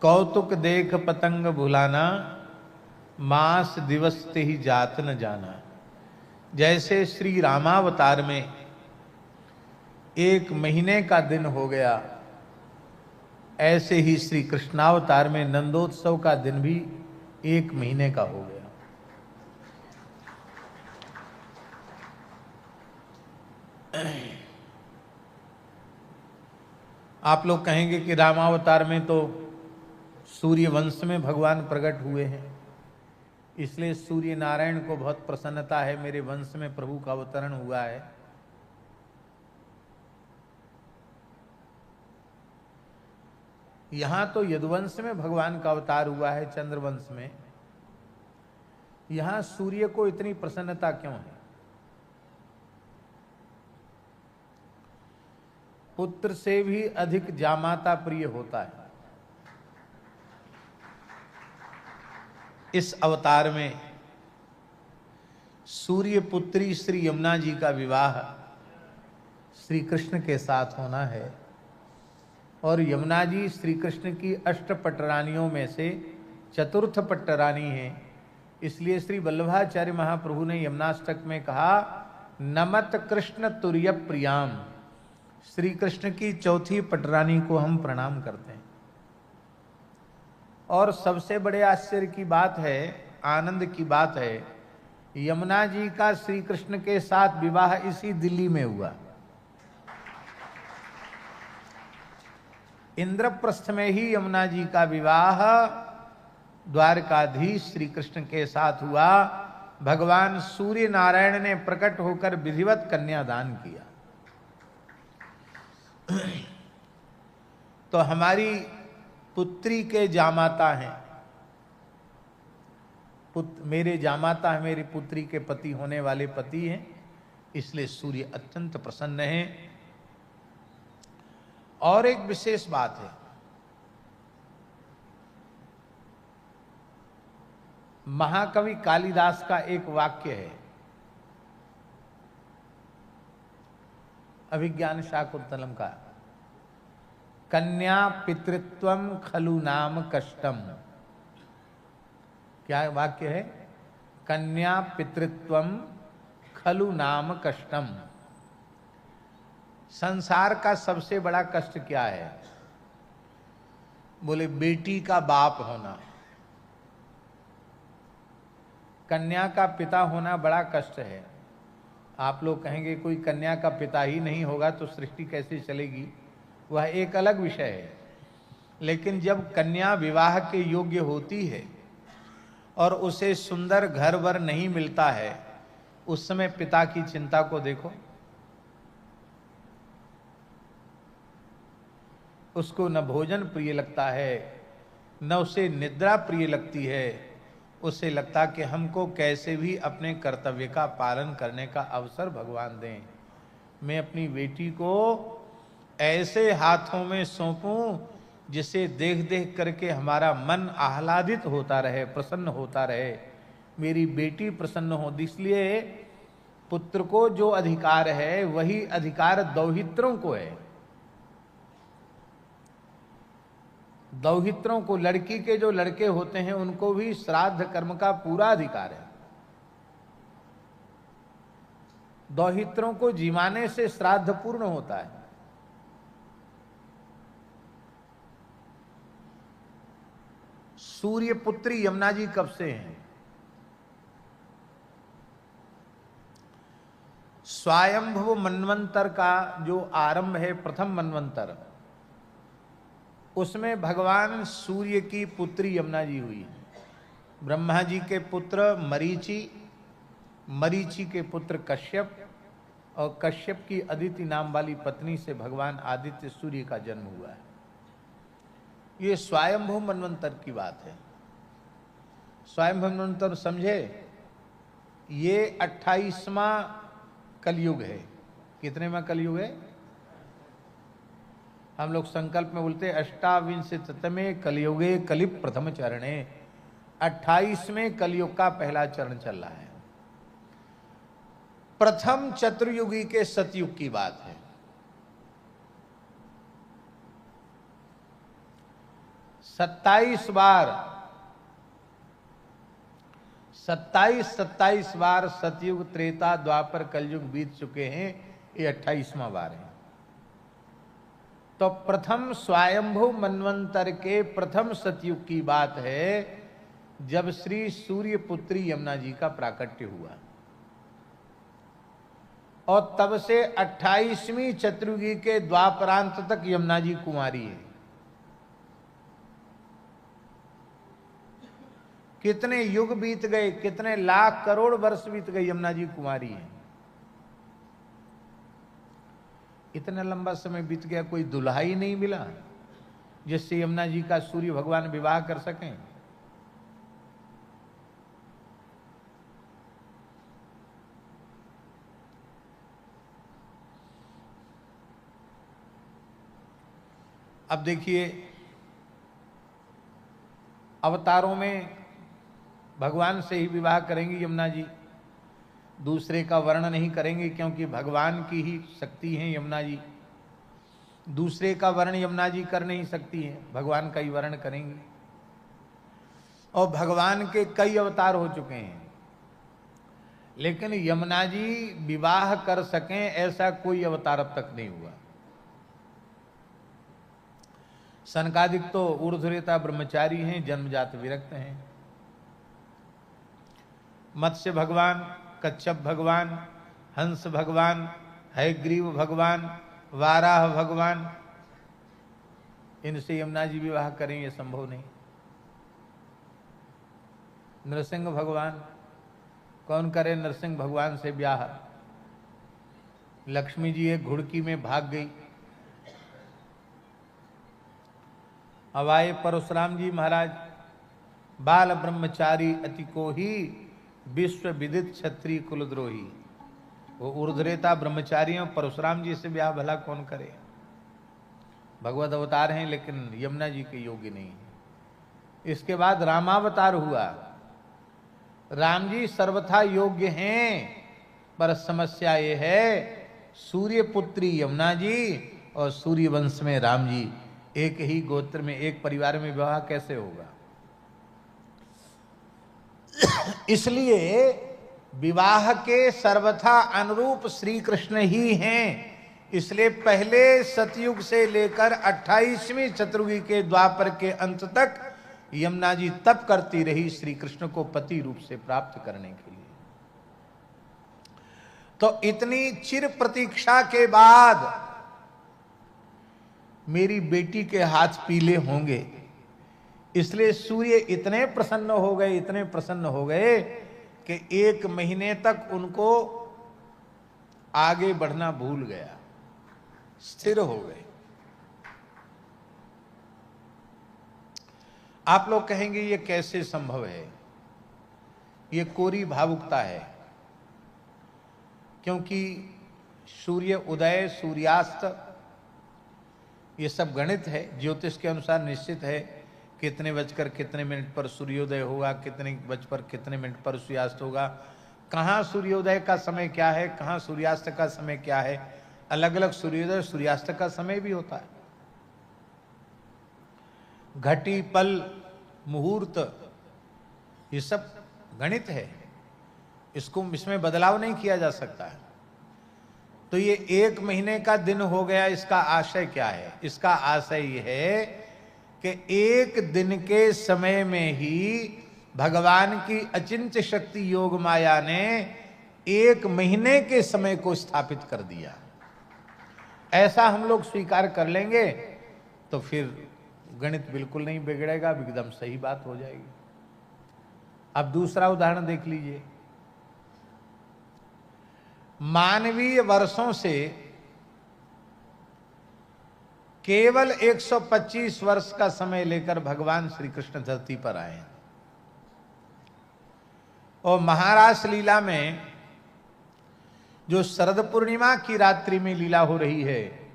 कौतुक देख पतंग भुलाना, मास दिवस ते ही जात न जाना। जैसे श्री रामावतार में 1 महीने का दिन हो गया, ऐसे ही श्री कृष्णावतार में नंदोत्सव का दिन भी 1 महीने का हो गया। आप लोग कहेंगे कि रामावतार में तो सूर्य वंश में भगवान प्रकट हुए हैं, इसलिए सूर्य नारायण को बहुत प्रसन्नता है, मेरे वंश में प्रभु का अवतरण हुआ है। यहां तो यदुवंश में भगवान का अवतार हुआ है, चंद्रवंश में। यहां सूर्य को इतनी प्रसन्नता क्यों है? पुत्र से भी अधिक जामाता प्रिय होता है। इस अवतार में सूर्य पुत्री श्री यमुना जी का विवाह श्री कृष्ण के साथ होना है, और यमुना जी श्री कृष्ण की 8 पटरानियों में से चतुर्थ पटरानी है। इसलिए श्री वल्लभाचार्य महाप्रभु ने यमुनाष्टक में कहा, नमत कृष्ण तुर्य प्रियाम। श्री कृष्ण की चौथी पटरानी को हम प्रणाम करते हैं। और सबसे बड़े आश्चर्य की बात है, आनंद की बात है, यमुना जी का श्री कृष्ण के साथ विवाह इसी दिल्ली में हुआ। इंद्रप्रस्थ में ही यमुना जी का विवाह द्वारकाधीश श्री कृष्ण के साथ हुआ। भगवान सूर्य नारायण ने प्रकट होकर विधिवत कन्यादान किया। तो हमारी पुत्री के जामाता हैं, मेरे जामाता है, मेरी पुत्री के पति होने वाले पति हैं, इसलिए सूर्य अत्यंत प्रसन्न हैं। और एक विशेष बात है, महाकवि कालिदास का एक वाक्य है, अभिज्ञान शाकुंतलम का, कन्या पितृत्वम खलु नाम कष्टम। क्या वाक्य है? कन्या पितृत्वम खलु नाम कष्टम। संसार का सबसे बड़ा कष्ट क्या है? बोले बेटी का बाप होना। कन्या का पिता होना बड़ा कष्ट है। आप लोग कहेंगे कोई कन्या का पिता ही नहीं होगा तो सृष्टि कैसे चलेगी? वह एक अलग विषय है। लेकिन जब कन्या विवाह के योग्य होती है और उसे सुंदर घर वर नहीं मिलता है, उस समय पिता की चिंता को देखो। उसको न भोजन प्रिय लगता है, न उसे निद्रा प्रिय लगती है। उसे लगता कि हमको कैसे भी अपने कर्तव्य का पालन करने का अवसर भगवान दें। मैं अपनी बेटी को ऐसे हाथों में सौंपूं जिसे देख देख करके हमारा मन आह्लादित होता रहे, प्रसन्न होता रहे, मेरी बेटी प्रसन्न हो। इसलिए पुत्र को जो अधिकार है वही अधिकार दौहित्रों को है। दौहित्रों को, लड़की के जो लड़के होते हैं उनको भी श्राद्ध कर्म का पूरा अधिकार है। दौहित्रों को जिमाने से श्राद्ध पूर्ण होता है। सूर्य पुत्री यमुना जी कब से हैं? स्वयंभव मनवंतर का जो आरंभ है, प्रथम मनवंतर, उसमें भगवान सूर्य की पुत्री यमुना जी हुई है। ब्रह्मा जी के पुत्र मरीचि, मरीचि के पुत्र कश्यप, और कश्यप की अदिति नाम वाली पत्नी से भगवान आदित्य सूर्य का जन्म हुआ है। ये स्वयंभू मनवंतर की बात है। स्वयंभू मनवंतर समझे? ये 28वां कलयुग है। कितनेवां कलयुग है? हम लोग संकल्प में बोलते 28वें कलयुगे कलि प्रथम चरणे। 28वें कलयुग का पहला चरण चल रहा है। प्रथम चतुर्युगी के सतयुग की बात है। 27 बार 27 बार सतयुग, त्रेता, द्वापर, कलयुग बीत चुके हैं। ये 28वां बार है। तो प्रथम स्वयंभू मनवंतर के प्रथम सतयुग की बात है, जब श्री सूर्य पुत्री यमुना जी का प्राकट्य हुआ, और तब से 28वीं चतुर्युगी के द्वापरांत तक यमुना जी कुंवारी है। कितने युग बीत गए, कितने लाख करोड़ वर्ष बीत गए, यमुना जी कुंवारी है। इतना लंबा समय बीत गया, कोई दुल्हा ही नहीं मिला जिससे यमुना जी का सूर्य भगवान विवाह कर सकें। अब देखिए, अवतारों में भगवान से ही विवाह करेंगी यमुना जी, दूसरे का वर्ण नहीं करेंगे, क्योंकि भगवान की ही शक्ति है यमुना जी। दूसरे का वर्ण यमुना जी कर नहीं सकती है, भगवान का ही वर्ण करेंगी। और भगवान के कई अवतार हो चुके हैं, लेकिन यमुना जी विवाह कर सकें ऐसा कोई अवतार अब तक नहीं हुआ। सनकादिक तो ऊर्ध्वरेता ब्रह्मचारी हैं, जन्मजात विरक्त हैं। मत्स्य भगवान, कच्छप भगवान, हंस भगवान, हयग्रीव भगवान, वाराह भगवान, इनसे यमुना जी विवाह करें यह संभव नहीं। नरसिंह भगवान, कौन करे नरसिंह भगवान से ब्याह? लक्ष्मी जी एक घुड़की में भाग गई। अब आए परशुराम जी महाराज, बाल ब्रह्मचारी अति को ही विश्व विदित क्षत्रिय कुलद्रोही। वो ऊर्ध्वरेता ब्रह्मचारियों परशुराम जी से ब्याह भला कौन करे? भगवत अवतार हैं लेकिन यमुना जी के योग्य नहीं है। इसके बाद रामावतार हुआ। राम जी सर्वथा योग्य हैं, पर समस्या ये है सूर्य पुत्री यमुना जी और सूर्य वंश में राम जी, एक ही गोत्र में एक परिवार में विवाह कैसे होगा? इसलिए विवाह के सर्वथा अनुरूप श्री कृष्ण ही हैं। इसलिए पहले सतयुग से लेकर 28वीं चतुर्युगी के द्वापर के अंत तक यमुना जी तप करती रही श्री कृष्ण को पति रूप से प्राप्त करने के लिए। तो इतनी चिर प्रतीक्षा के बाद मेरी बेटी के हाथ पीले होंगे, इसलिए सूर्य इतने प्रसन्न हो गए, इतने प्रसन्न हो गए कि 1 महीने तक उनको आगे बढ़ना भूल गया, स्थिर हो गए। आप लोग कहेंगे ये कैसे संभव है? ये कोरी भावुकता है, क्योंकि सूर्य उदय, सूर्यास्त ये सब गणित है, ज्योतिष के अनुसार निश्चित है। कितने बजकर कितने मिनट पर सूर्योदय होगा, कितने बजकर कितने मिनट पर सूर्यास्त होगा, कहाँ सूर्योदय का समय क्या है, कहाँ सूर्यास्त का समय क्या है। अलग अलग सूर्योदय सूर्यास्त का समय भी होता है। घटी, पल, मुहूर्त, ये सब गणित है, इसमें बदलाव नहीं किया जा सकता है। तो ये 1 महीने का दिन हो गया, इसका आशय क्या है? इसका आशय यह है कि 1 दिन के समय में ही भगवान की अचिंत्य शक्ति योग माया ने 1 महीने के समय को स्थापित कर दिया। ऐसा हम लोग स्वीकार कर लेंगे तो फिर गणित बिल्कुल नहीं बिगड़ेगा, एकदम सही बात हो जाएगी। अब दूसरा उदाहरण देख लीजिए। मानवीय वर्षों से केवल 125 वर्ष का समय लेकर भगवान श्री कृष्ण धरती पर आए। और महारास लीला में जो शरद पूर्णिमा की रात्रि में लीला हो रही है,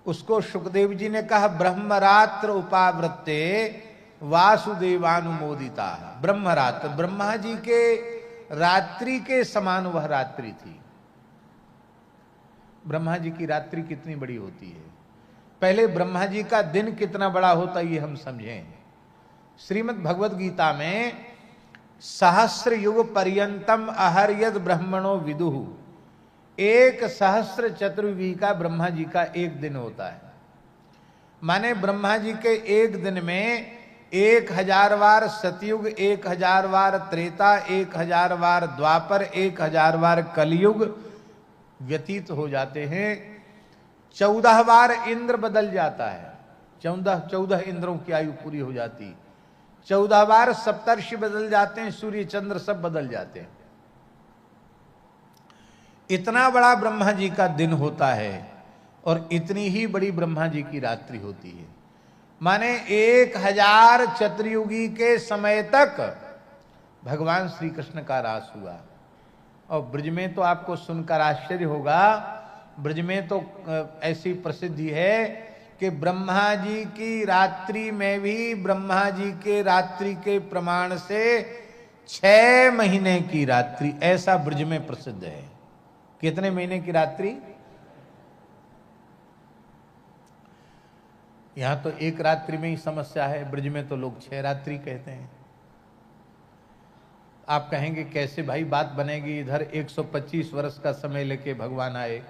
उसको सुखदेव जी ने कहा ब्रह्मरात्र उपावृत्ते वासुदेवानुमोदिता। ब्रह्मरात्र, ब्रह्मा जी के रात्रि के समान वह रात्रि थी। ब्रह्मा जी की रात्रि कितनी बड़ी होती है? पहले ब्रह्मा जी का दिन कितना बड़ा होता ये हम समझें। श्रीमद् भगवद गीता में सहस्र युग पर्यंतम अहर्यद ब्रह्मणो विदुहु, 1 सहस्र चतुर्युगी का ब्रह्मा जी का एक दिन होता है। माने ब्रह्मा जी के एक दिन में 1000 बार सतयुग, 1000 बार त्रेता, 1000 बार द्वापर, 1000 बार कलयुग व्यतीत हो जाते हैं। 14 बार इंद्र बदल जाता है, 14 इंद्रों की आयु पूरी हो जाती। 14 बार सप्तर्षि बदल जाते हैं, सूर्य चंद्र सब बदल जाते हैं। इतना बड़ा ब्रह्मा जी का दिन होता है और इतनी ही बड़ी ब्रह्मा जी की रात्रि होती है। माने 1000 चतुर्युगी के समय तक भगवान श्री कृष्ण का रास हुआ। और ब्रज में तो आपको सुनकर आश्चर्य होगा, ब्रज में तो ऐसी प्रसिद्धि है कि ब्रह्मा जी की रात्रि में भी ब्रह्मा जी के रात्रि के प्रमाण से 6 महीने की रात्रि, ऐसा ब्रज में प्रसिद्ध है। कितने महीने की रात्रि? यहां तो एक रात्रि में ही समस्या है, ब्रज में तो लोग 6 रात्रि कहते हैं। आप कहेंगे कैसे भाई बात बनेगी, इधर 125 वर्ष का समय लेके भगवान आए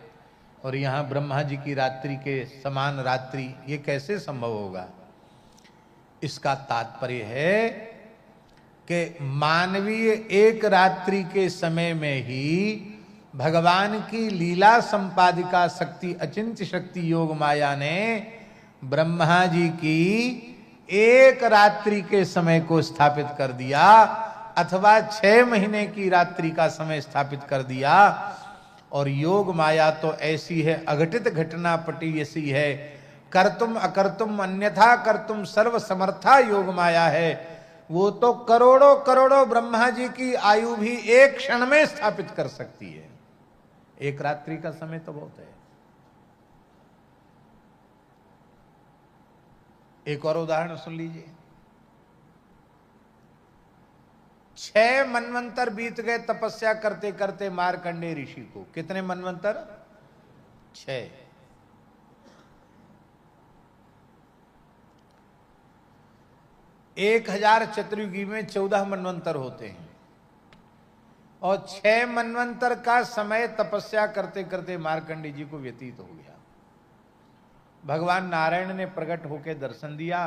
और यहां ब्रह्मा जी की रात्रि के समान रात्रि, ये कैसे संभव होगा? इसका तात्पर्य है कि मानवीय एक रात्रि के समय में ही भगवान की लीला संपादिका शक्ति, अचिंत्य शक्ति योग माया ने ब्रह्मा जी की एक रात्रि के समय को स्थापित कर दिया, अथवा 6 महीने की रात्रि का समय स्थापित कर दिया। और योग माया तो ऐसी है, अघटित घटना पटी ऐसी है, कर्तुम अकर्तुम अन्यथा कर्तुम सर्व समर्था योग माया है। वो तो करोड़ों करोड़ों ब्रह्मा जी की आयु भी एक क्षण में स्थापित कर सकती है। एक रात्रि का समय तो बहुत है। एक और उदाहरण सुन लीजिए। 6 मनवंतर बीत गए तपस्या करते करते मार्कंडेय ऋषि को। कितने मनवंतर? 6। एक 1000 चतुर्युगी में 14 मनवंतर होते हैं और 6 मनवंतर का समय तपस्या करते करते मार्कंडेय जी को व्यतीत हो गया। भगवान नारायण ने प्रकट होकर दर्शन दिया,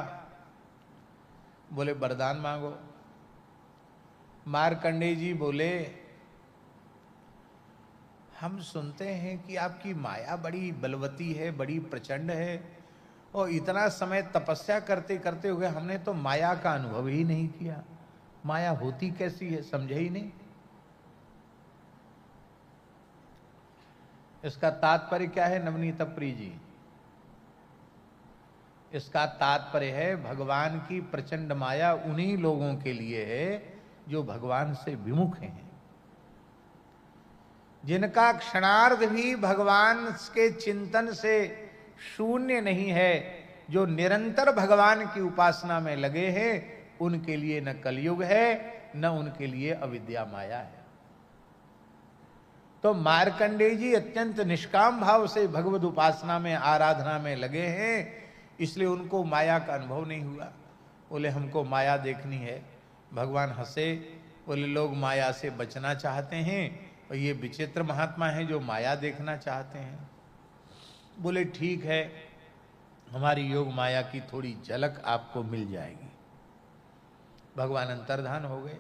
बोले वरदान मांगो। मार्कंडेय जी बोले हम सुनते हैं कि आपकी माया बड़ी बलवती है, बड़ी प्रचंड है, और इतना समय तपस्या करते करते हुए हमने तो माया का अनुभव ही नहीं किया। माया होती कैसी है समझे ही नहीं। इसका तात्पर्य क्या है नवनीत प्रिय जी? इसका तात्पर्य है भगवान की प्रचंड माया उन्हीं लोगों के लिए है जो भगवान से विमुख हैं, जिनका क्षणार्ध भी भगवान के चिंतन से शून्य नहीं है, जो निरंतर भगवान की उपासना में लगे हैं, उनके लिए न कलयुग है न उनके लिए अविद्या माया है। तो मार्कंडेय जी अत्यंत निष्काम भाव से भगवद उपासना में, आराधना में लगे हैं, इसलिए उनको माया का अनुभव नहीं हुआ। बोले हमको माया देखनी है। भगवान हंसे, बोले लोग माया से बचना चाहते हैं और ये विचित्र महात्मा हैं जो माया देखना चाहते हैं। बोले ठीक है, हमारी योग माया की थोड़ी झलक आपको मिल जाएगी। भगवान अंतर्धान हो गए।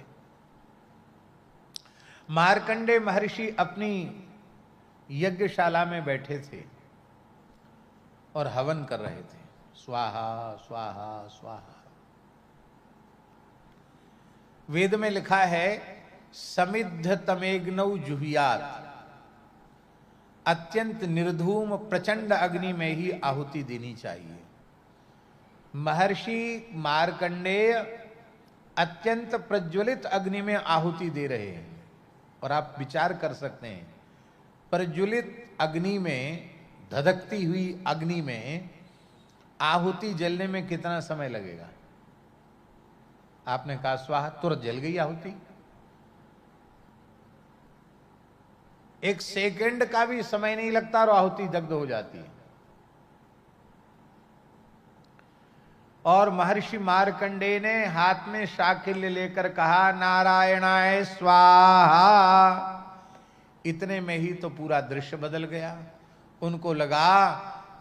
मार्कंडेय महर्षि अपनी यज्ञशाला में बैठे थे और हवन कर रहे थे, स्वाहा स्वाहा स्वाहा। वेद में लिखा है समिद्ध तमेग्नौ जुहियात, अत्यंत निर्धूम प्रचंड अग्नि में ही आहुति देनी चाहिए। महर्षि मार्कंडेय अत्यंत प्रज्वलित अग्नि में आहुति दे रहे हैं। और आप विचार कर सकते हैं, प्रज्वलित अग्नि में, धधकती हुई अग्नि में आहुति जलने में कितना समय लगेगा? आपने कहा स्वाहा, तुरंत जल गई आहुति। 1 सेकंड का भी समय नहीं लगता और आहुति दग्ध हो जाती है। और महर्षि मार्कंडेय ने हाथ में शाकिल्य लेकर कहा नारायणाय स्वाहा। इतने में ही तो पूरा दृश्य बदल गया। उनको लगा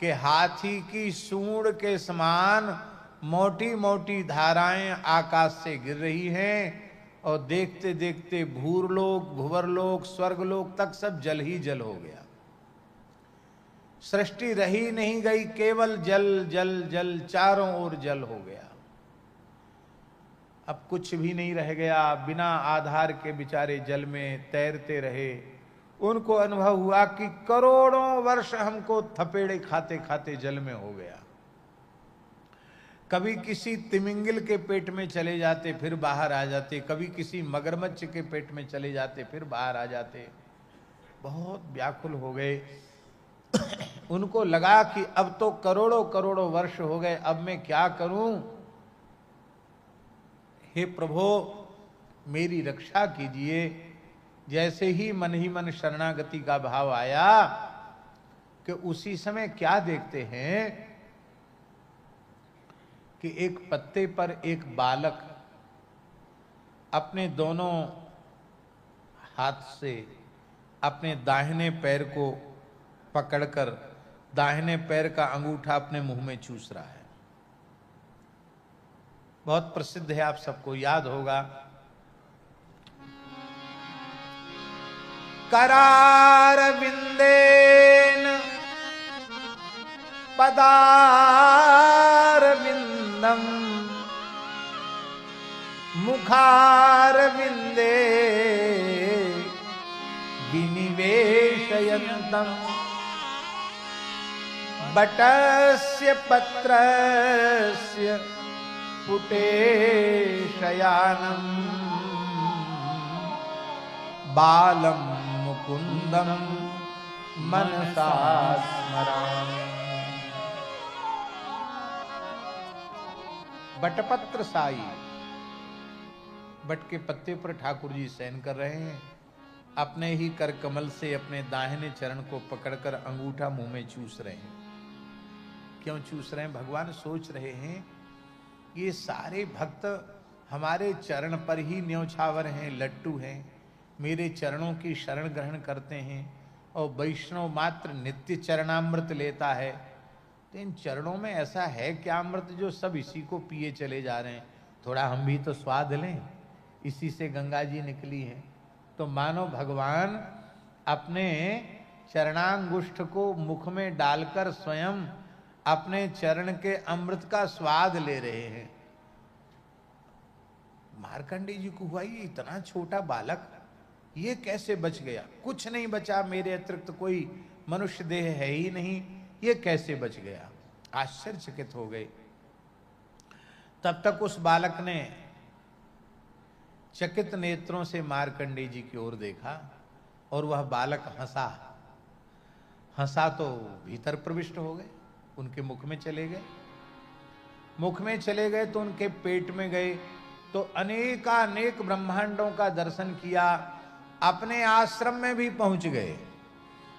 कि हाथी की सूंड के समान मोटी मोटी धाराएं आकाश से गिर रही हैं और देखते देखते भूरलोक, भुवरलोक, स्वर्गलोक तक सब जल ही जल हो गया। सृष्टि रही नहीं गई, केवल जल जल जल, चारों ओर जल हो गया। अब कुछ भी नहीं रह गया। बिना आधार के बेचारे जल में तैरते रहे। उनको अनुभव हुआ कि करोड़ों वर्ष हमको थपेड़े खाते खाते जल में हो गया। कभी किसी तिमिंगिल के पेट में चले जाते फिर बाहर आ जाते, कभी किसी मगरमच्छ के पेट में चले जाते फिर बाहर आ जाते। बहुत व्याकुल हो गए। उनको लगा कि अब तो करोड़ों करोड़ों वर्ष हो गए, अब मैं क्या करूं? हे प्रभु मेरी रक्षा कीजिए। जैसे ही मन शरणागति का भाव आया कि उसी समय क्या देखते हैं कि एक पत्ते पर एक बालक अपने दोनों हाथ से अपने दाहिने पैर को पकड़कर दाहिने पैर का अंगूठा अपने मुंह में चूस रहा है। बहुत प्रसिद्ध है, आप सबको याद होगा। करारविंदेन पदारविंदम मुखारविंदे विनिवेशयन्तम् बटस्य पत्रस्य पुटे शयानम् बालम मुकुंदम मनसा स्मरामि। बटपत्र साई, बट के पत्ते पर ठाकुर जी शयन कर रहे हैं। अपने ही कर कमल से अपने दाहिने चरण को पकड़कर अंगूठा मुंह में चूस रहे हैं। क्यों चूस रहे हैं? भगवान सोच रहे हैं ये सारे भक्त हमारे चरण पर ही न्यौछावर हैं, लट्टू हैं, मेरे चरणों की शरण ग्रहण करते हैं और वैष्णव मात्र नित्य चरणामृत लेता है। तो इन चरणों में ऐसा है क्या अमृत जो सब इसी को पिए चले जा रहे हैं? थोड़ा हम भी तो स्वाद लें, इसी से गंगा जी निकली है। तो मानो भगवान अपने चरणांगुष्ठ को मुख में डालकर स्वयं अपने चरण के अमृत का स्वाद ले रहे हैं। मार्कंडेय जी को हुआ ये इतना छोटा बालक ये कैसे बच गया? कुछ नहीं बचा, मेरे अतिरिक्त कोई मनुष्य देह है ही नहीं, ये कैसे बच गया? आश्चर्यचकित हो गए। तब तक उस बालक ने चकित नेत्रों से मार्कंडेय जी की ओर देखा और वह बालक हंसा। हंसा तो भीतर प्रविष्ट हो गए, उनके मुख में चले गए। मुख में चले गए तो उनके पेट में गए तो अनेकानेक ब्रह्मांडों का दर्शन किया। अपने आश्रम में भी पहुंच गए,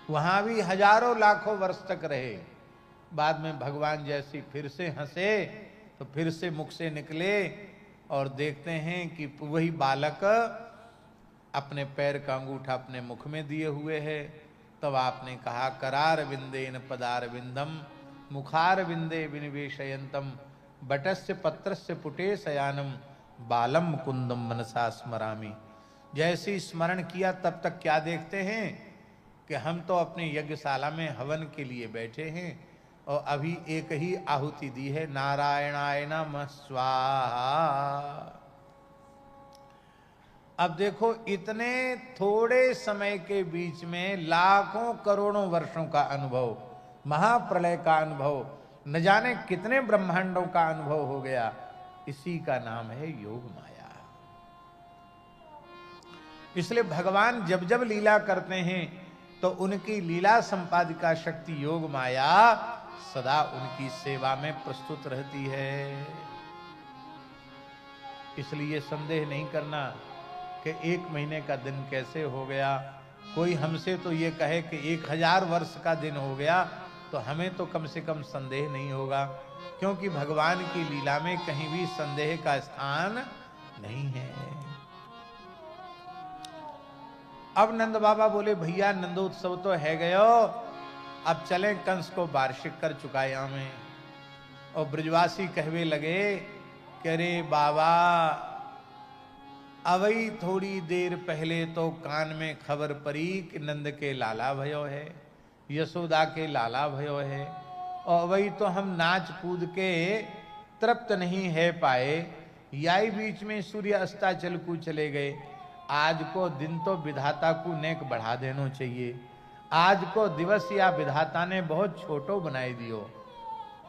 वहां भी हजारों लाखों वर्ष तक रहे। बाद में भगवान जैसी फिर से हंसे तो फिर से मुख से निकले और देखते हैं कि वही बालक अपने पैर का अंगूठा अपने मुख में दिए हुए है। तब आपने कहा करार विंदेन पदार विंदम मुखार विंदे विनिवेशयंतम बटस्य पत्रस्य पुटे शयानम बालम कुंदम मनसा स्मरामि। जैसे स्मरण किया तब तक क्या देखते हैं कि हम तो अपने यज्ञशाला में हवन के लिए बैठे हैं और अभी एक ही आहुति दी है, नारायणाय नमः स्वाहा। अब देखो इतने थोड़े समय के बीच में लाखों करोड़ों वर्षों का अनुभव, महाप्रलय का अनुभव, न जाने कितने ब्रह्मांडों का अनुभव हो गया। इसी का नाम है योग माया। इसलिए भगवान जब जब लीला करते हैं तो उनकी लीला संपादिका शक्ति योग माया सदा उनकी सेवा में प्रस्तुत रहती है। इसलिए संदेह नहीं करना कि 1 महीने का दिन कैसे हो गया। कोई हमसे तो ये कहे कि 1000 वर्ष का दिन हो गया, तो हमें तो कम से कम संदेह नहीं होगा, क्योंकि भगवान की लीला में कहीं भी संदेह का स्थान नहीं है। अब नंद बाबा बोले, भैया नंदोत्सव तो है गयो, अब चलें कंस को वार्षिक कर चुकाया में। और ब्रजवासी कहवे लगे कि अरे बाबा, अवई थोड़ी देर पहले तो कान में खबर पड़ी कि नंद के लाला भयो है, यशोदा के लाला भयो है, और वही तो हम नाच कूद के तृप्त नहीं है पाए, याई बीच में सूर्य अस्ताचल को चले गए। आज को दिन तो विधाता को नेक बढ़ा देना चाहिए, आज को दिवस या विधाता ने बहुत छोटो बनाए दियो।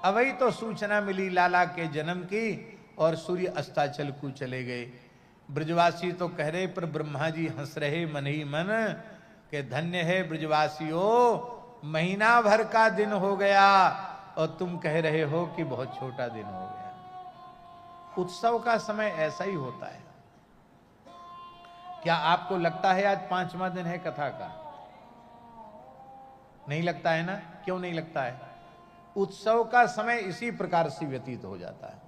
अवई तो सूचना मिली लाला के जन्म की और सूर्य अस्ताचल को चले गए। ब्रजवासी तो कह रहे, पर ब्रह्मा जी हंस रहे मन ही मन के धन्य है ब्रजवासियों, महीना भर का दिन हो गया और तुम कह रहे हो कि बहुत छोटा दिन हो गया। उत्सव का समय ऐसा ही होता है। क्या आपको लगता है आज 5वां दिन है कथा का? नहीं लगता है ना? क्यों नहीं लगता है? उत्सव का समय इसी प्रकार से व्यतीत हो जाता है।